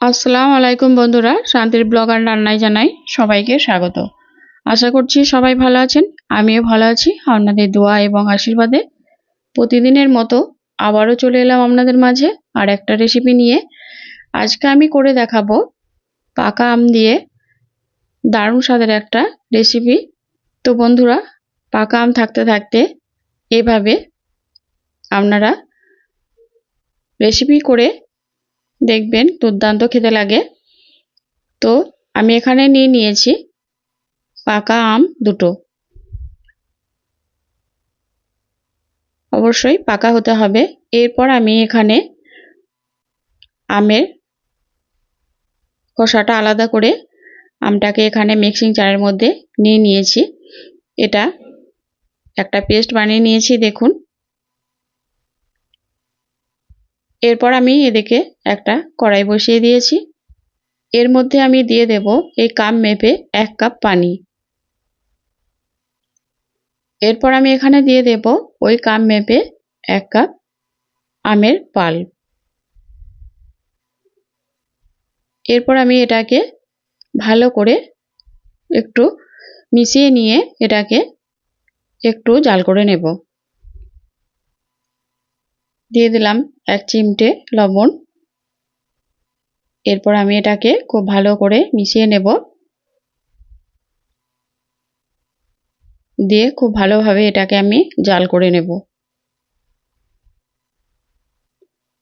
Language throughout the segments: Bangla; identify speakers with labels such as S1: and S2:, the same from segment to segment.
S1: আসসালামু আলাইকুম বন্ধুরা, শান্তির ব্লগ আর রান্নায় জানাই সবাইকে স্বাগত। আশা করছি সবাই ভালো আছেন, আমিও ভালো আছি। আপনাদের দোয়া এবং আশীর্বাদে প্রতিদিনের মতো আবারও চলে এলাম আপনাদের মাঝে আর একটা রেসিপি নিয়ে। আজকে আমি করে দেখাবো পাকা আম দিয়ে দারুণ স্বাদের একটা রেসিপি। তো বন্ধুরা, পাকা আম থাকতে থাকতে এভাবে আপনারা রেসিপি করে দেখবেন, দুর্দান্ত খেতে লাগে। তো আমি এখানে নিয়ে নিয়েছি পাকা আম দুটো, অবশ্যই পাকা হতে হবে। এরপর আমি এখানে আমের খোসাটা আলাদা করে আমটাকে এখানে মিক্সিং জারের মধ্যে নিয়ে নিয়েছি। এটা একটা পেস্ট বানিয়ে নিয়েছি দেখুন। এরপর আমি এদিকে একটা কড়াই বসিয়ে দিয়েছি। এর মধ্যে আমি দিয়ে দেব এই কাপ মেপে 1 কাপ পানি। এরপর আমি এখানে দিয়ে দেব ওই কাপ মেপে 1 কাপ আমের পাল্প। এরপর আমি এটাকে ভালো করে একটু মিশিয়ে নিয়ে এটাকে একটু জাল করে নেব। দিয়ে দিলাম 1 চিমটে লবণ। এরপর আমি এটাকে খুব ভালো করে মিশিয়ে নেব, দিয়ে খুব ভালোভাবে এটাকে আমি জাল করে নেব।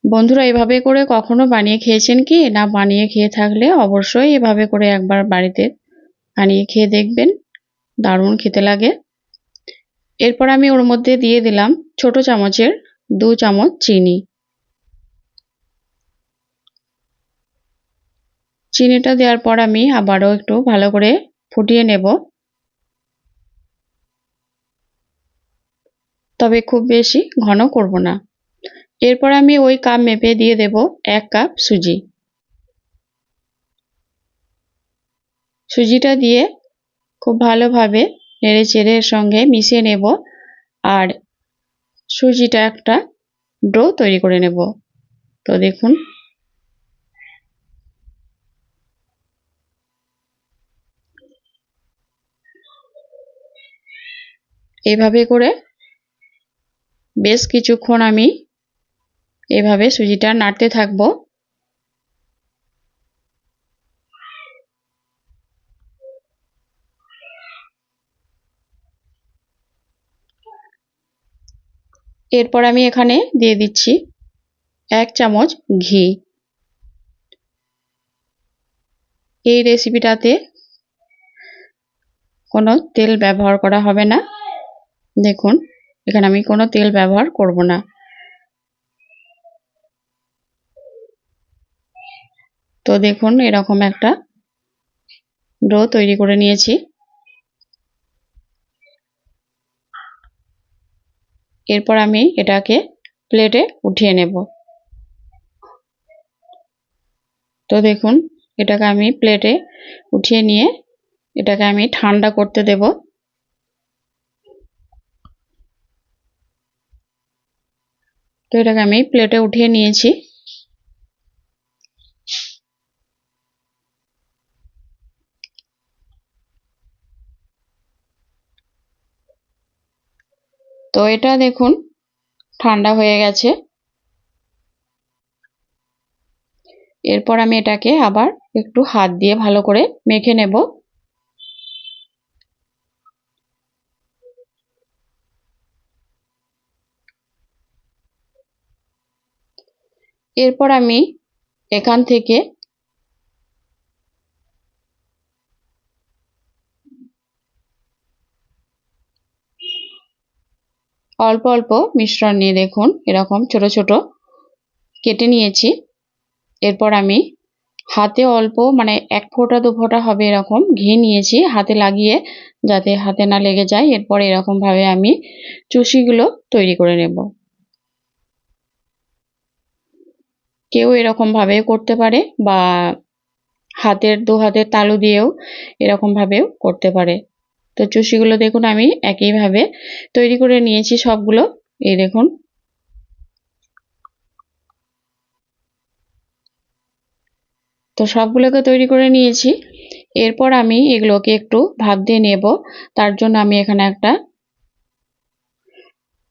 S1: বন্ধুরা, এভাবে করে কখনো বানিয়ে খেয়েছেন কি না? বানিয়ে খেয়ে থাকলে অবশ্যই এভাবে করে একবার বাড়িতে বানিয়ে খেয়ে দেখবেন, দারুণ খেতে লাগে। এরপর আমি ওর মধ্যে দিয়ে দিলাম ছোট চামচের 2 চামচ চিনি। চিনিটা দেওয়ার পর আমি আবারও একটু ভালো করে ফুটিয়ে নেব, তবে খুব বেশি ঘন করব না। এরপর আমি ওই কাপ মেপে দিয়ে দেব 1 কাপ সুজি। সুজিটা দিয়ে খুব ভালোভাবে নেড়ে চেড়ে এর সঙ্গে মিশিয়ে নেব আর সুজিটা একটা ডো তৈরি করে নেব। তো দেখুন, এইভাবে করে বেশ কিছুক্ষণ আমি এভাবে সুজিটা নাড়তে থাকবো। এরপর আমি এখানে দিয়ে দিচ্ছি 1 চামচ ঘি। এই রেসিপিটাতে কোনো তেল ব্যবহার করা হবে না। দেখুন, এখানে আমি কোনো তেল ব্যবহার করব না। তো দেখুন, এরকম একটা ডো তৈরি করে নিয়েছি। এরপর আমি এটাকে প্লেটে উঠিয়ে নেব। তো দেখুন, এটাকে আমি প্লেটে উঠিয়ে নিয়ে এটাকে আমি ঠান্ডা করতে দেব। তো এটাকে আমি প্লেটে উঠিয়ে নিয়েছি। তো এটা দেখুন ঠান্ডা হয়ে গেছে। এরপর আমি এটাকে আবার একটু হাত দিয়ে ভালো করে মেখে নেব। এরপর আমি এখান থেকে অল্প অল্প মিশ্রণ নিয়ে দেখুন এরকম ছোট ছোট কেটে নিয়েছি। এরপর আমি হাতে অল্প, মানে 1 ফোঁটা 2 ফোঁটা হবে এরকম ঘি নিয়েছি হাতে লাগিয়ে, যাতে হাতে না লেগে যায়। এরপর এরকম ভাবে আমি চুষিগুলো তৈরি করে নেব। কেউ এরকম ভাবে করতে পারে বা হাতের 2 হাতের তালু দিয়েও এরকম ভাবেও করতে পারে। তো চুষিগুলো দেখুন আমি একইভাবে তৈরি করে নিয়েছি সবগুলো। এই দেখুন, তো সবগুলোকে তৈরি করে নিয়েছি। এরপর আমি এগুলোকে একটু ভাপ দিয়ে নেব। তার জন্য আমি এখানে একটা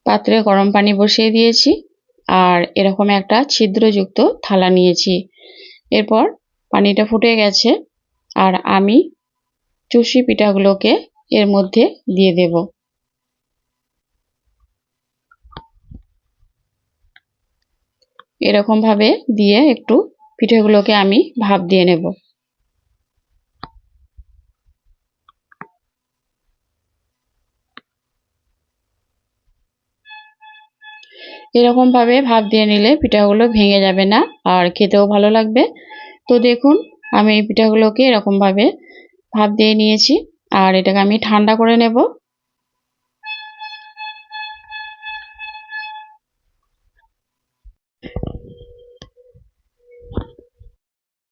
S1: পাত্রে গরম পানি বসিয়ে দিয়েছি আর এরকম একটা ছিদ্রযুক্ত থালা নিয়েছি। এরপর পানিটা ফুটে গেছে আর আমি চুষি পিঠাগুলোকে এর মধ্যে দিয়ে দেব। এরকম ভাবে দিয়ে একটু পিঠাগুলোকে আমি ভাপ দিয়ে নেব। এরকম ভাবে ভাপ দিয়ে নিলে পিঠাগুলো ভেঙে যাবে না আর খেতেও ভালো লাগবে। তো দেখুন আমি এই পিঠাগুলোকে এরকম ভাবে ভাপ দিয়ে নিয়েছি আর এটাকে আমি ঠান্ডা করে নেব।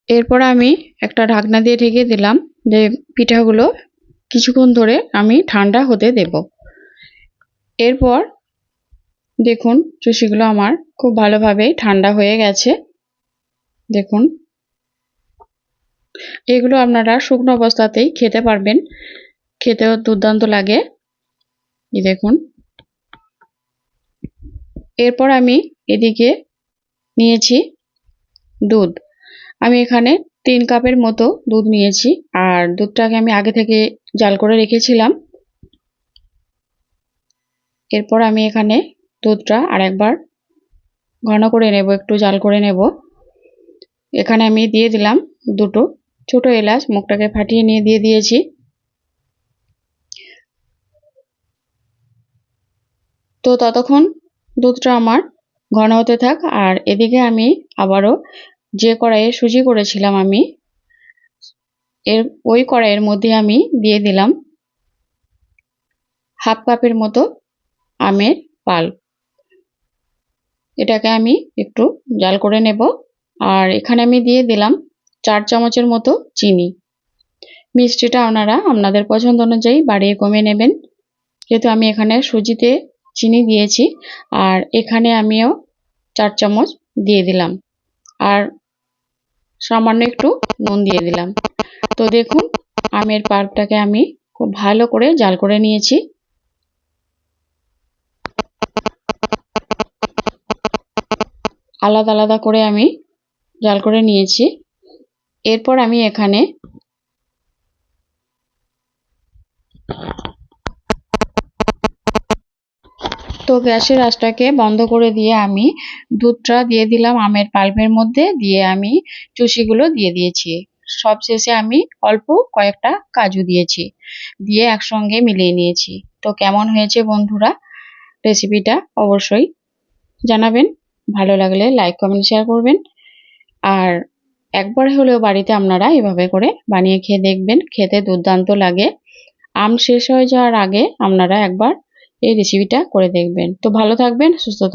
S1: এরপর আমি একটা ঢাকনা দিয়ে ঢেকে দিলাম যে পিঠাগুলো কিছুক্ষণ ধরে আমি ঠান্ডা হতে দেব। এরপর দেখুন চুষিগুলো আমার খুব ভালোভাবে ঠান্ডা হয়ে গেছে। দেখুন এগুলো আপনারা শুকনো অবস্থাতেই খেতে পারবেন, খেতেও দুর্দান্ত লাগে। এই দেখুন। এরপর আমি এদিকে নিয়েছি দুধ। আমি এখানে 3 কাপের মতো দুধ নিয়েছি আর দুধটাকে আমি আগে থেকে জাল করে রেখেছিলাম। এরপর আমি এখানে দুধটা আরেকবার ঘন করে নেব, একটু জাল করে নেব। এখানে আমি দিয়ে দিলাম দুটো ছোট এলাচ, মুখটাকে ফাটিয়ে নিয়ে দিয়ে দিয়েছি। তো ততক্ষণ দুধটা আমার ঘন হতে থাক আর এদিকে আমি আবারও যে কড়াইয়ে সুজি করেছিলাম আমি ওই কড়াইয়ের মধ্যে আমি দিয়ে দিলাম হাফ কাপের মতো আমের পাল্প। এটাকে আমি একটু জাল করে নেব আর এখানে আমি দিয়ে দিলাম 4 চামচের মতো চিনি। মিষ্টিটা আপনারা আপনাদের পছন্দ অনুযায়ী বাড়িয়ে কমিয়ে নেবেন। যেহেতু আমি এখানে সুজিতে চিনি দিয়েছি আর এখানে আমিও 4 চামচ দিয়ে দিলাম আর সামান্য একটু নুন দিয়ে দিলাম। তো দেখুন আমের পাল্পটাকে আমি খুব ভালো করে জাল করে নিয়েছি। আলাদা আলাদা করে আমি জাল করে নিয়েছি। এরপর আমি এখানে তো গ্যাসের আঁচটাকে বন্ধ করে দিয়ে আমি দুধটা দিয়ে দিলাম আমের পাল্পের মধ্যে, দিয়ে আমি চুষিগুলো দিয়ে দিয়েছি। সবশেষে আমি অল্প কয়েকটা কাজু দিয়েছি, দিয়ে একসঙ্গে মিলিয়ে নিয়েছি। তো কেমন হয়েছে বন্ধুরা রেসিপিটা অবশ্যই জানাবেন। ভালো লাগলে লাইক কমেন্ট শেয়ার করবেন আর একবার হলেও বাড়িতে আপনারা এভাবে করে বানিয়ে খেয়ে দেখবেন, খেতে দুর্দান্ত লাগে। আম শেষ হয়ে যাওয়ার আগে আপনারা একবার এই রেসিপিটা করে দেখবেন। তো ভালো থাকবেন, সুস্থ থাকবেন।